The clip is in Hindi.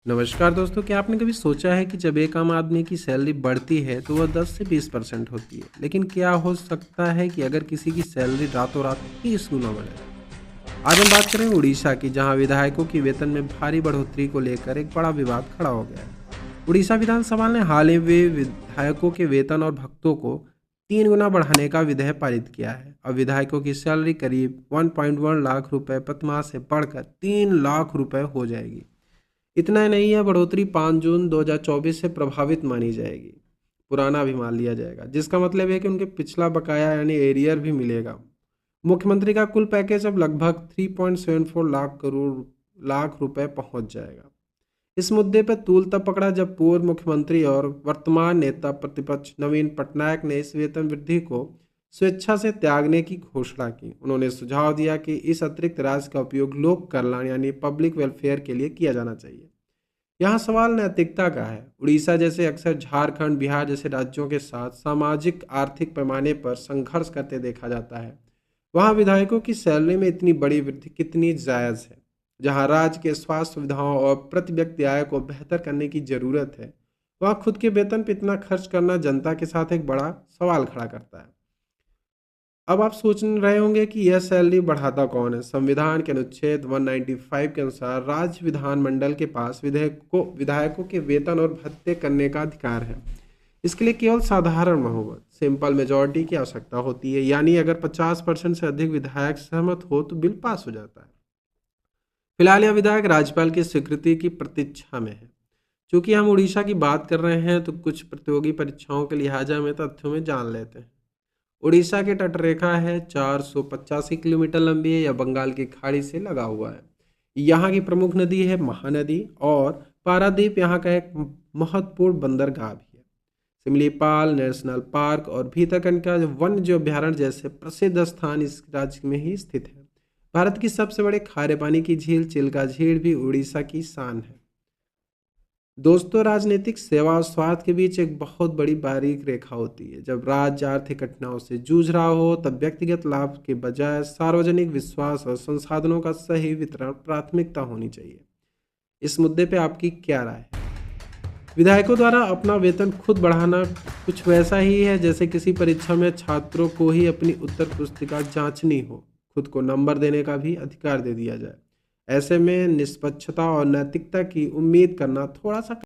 नमस्कार दोस्तों, क्या आपने कभी सोचा है कि जब एक आम आदमी की सैलरी बढ़ती है तो वह 10 से 20% होती है, लेकिन क्या हो सकता है कि अगर किसी की सैलरी रातों रात 30 गुना बढ़े। आज हम बात करें उड़ीसा की, जहां विधायकों की वेतन में भारी बढ़ोतरी को लेकर एक बड़ा विवाद खड़ा हो गया है। उड़ीसा विधानसभा ने हाल ही में विधायकों के वेतन और भत्तों को 3 गुना बढ़ाने का विधेयक पारित किया है। अब विधायकों की सैलरी करीब 1.1 लाख रुपए प्रतिमाह से बढ़कर 3 लाख रुपए हो जाएगी। इतना ही नहीं है, बढ़ोतरी 5 जून 2024 से प्रभावित मानी जाएगी। पुराना भी मान लिया जाएगा, जिसका मतलब है कि उनके पिछला बकाया यानी एरियर भी मिलेगा। मुख्यमंत्री का कुल पैकेज अब लगभग 3.74 लाख रुपए पहुंच जाएगा। इस मुद्दे पर तूल तब पकड़ा जब पूर्व मुख्यमंत्री और वर्तमान नेता प्रतिपक्ष नवीन पटनायक ने इस वेतन वृद्धि को स्वेच्छा से त्यागने की घोषणा की। उन्होंने सुझाव दिया कि इस अतिरिक्त राशि का उपयोग लोक कल्याण यानी पब्लिक वेलफेयर के लिए किया जाना चाहिए। यहाँ सवाल नैतिकता का है। उड़ीसा जैसे अक्सर झारखंड, बिहार जैसे राज्यों के साथ सामाजिक आर्थिक पैमाने पर संघर्ष करते देखा जाता है। वहाँ विधायकों की सैलरी में इतनी बड़ी वृद्धि कितनी जायज़ है? जहाँ राज्य के स्वास्थ्य सुविधाओं और प्रति व्यक्ति आय को बेहतर करने की ज़रूरत है, वहाँ खुद के वेतन पर इतना खर्च करना जनता के साथ एक बड़ा सवाल खड़ा करता है। अब आप सोच रहे होंगे कि यह सैलरी बढ़ाता कौन है। संविधान के अनुच्छेद 195 के अनुसार राज्य विधानमंडल के पास विधायकों के वेतन और भत्ते करने का अधिकार है। इसके लिए केवल साधारण बहुमत सिंपल मेजॉरिटी की आवश्यकता होती है, यानी अगर 50% से अधिक विधायक सहमत हो तो बिल पास हो जाता है। फिलहाल यह विधायक राज्यपाल की स्वीकृति की प्रतीक्षा में है। चूंकि हम उड़ीसा की बात कर रहे हैं तो कुछ प्रतियोगी परीक्षाओं के लिहाजा में तथ्यों में जान लेते हैं। उड़ीसा की तटरेखा है 485 किलोमीटर लंबी है, या बंगाल की खाड़ी से लगा हुआ है। यहाँ की प्रमुख नदी है महानदी, और पारादीप यहाँ का एक महत्वपूर्ण बंदरगाह भी है। सिमलीपाल नेशनल पार्क और भीतरकनिका वन्य जीव अभ्यारण्य जैसे प्रसिद्ध स्थान इस राज्य में ही स्थित है। भारत की सबसे बड़े खारे पानी की झील चिल्का झील भी उड़ीसा की शान है। दोस्तों, राजनीतिक सेवा और स्वार्थ के बीच एक बहुत बड़ी बारीक रेखा होती है। जब राज्य आर्थिक कठिनाइयों से जूझ रहा हो तब व्यक्तिगत लाभ के बजाय सार्वजनिक विश्वास और संसाधनों का सही वितरण प्राथमिकता होनी चाहिए। इस मुद्दे पे आपकी क्या राय है? विधायकों द्वारा अपना वेतन खुद बढ़ाना कुछ वैसा ही है जैसे किसी परीक्षा में छात्रों को ही अपनी उत्तर पुस्तिका जांचनी हो, खुद को नंबर देने का भी अधिकार दे दिया जाए। ऐसे में निष्पक्षता और नैतिकता की उम्मीद करना थोड़ा सा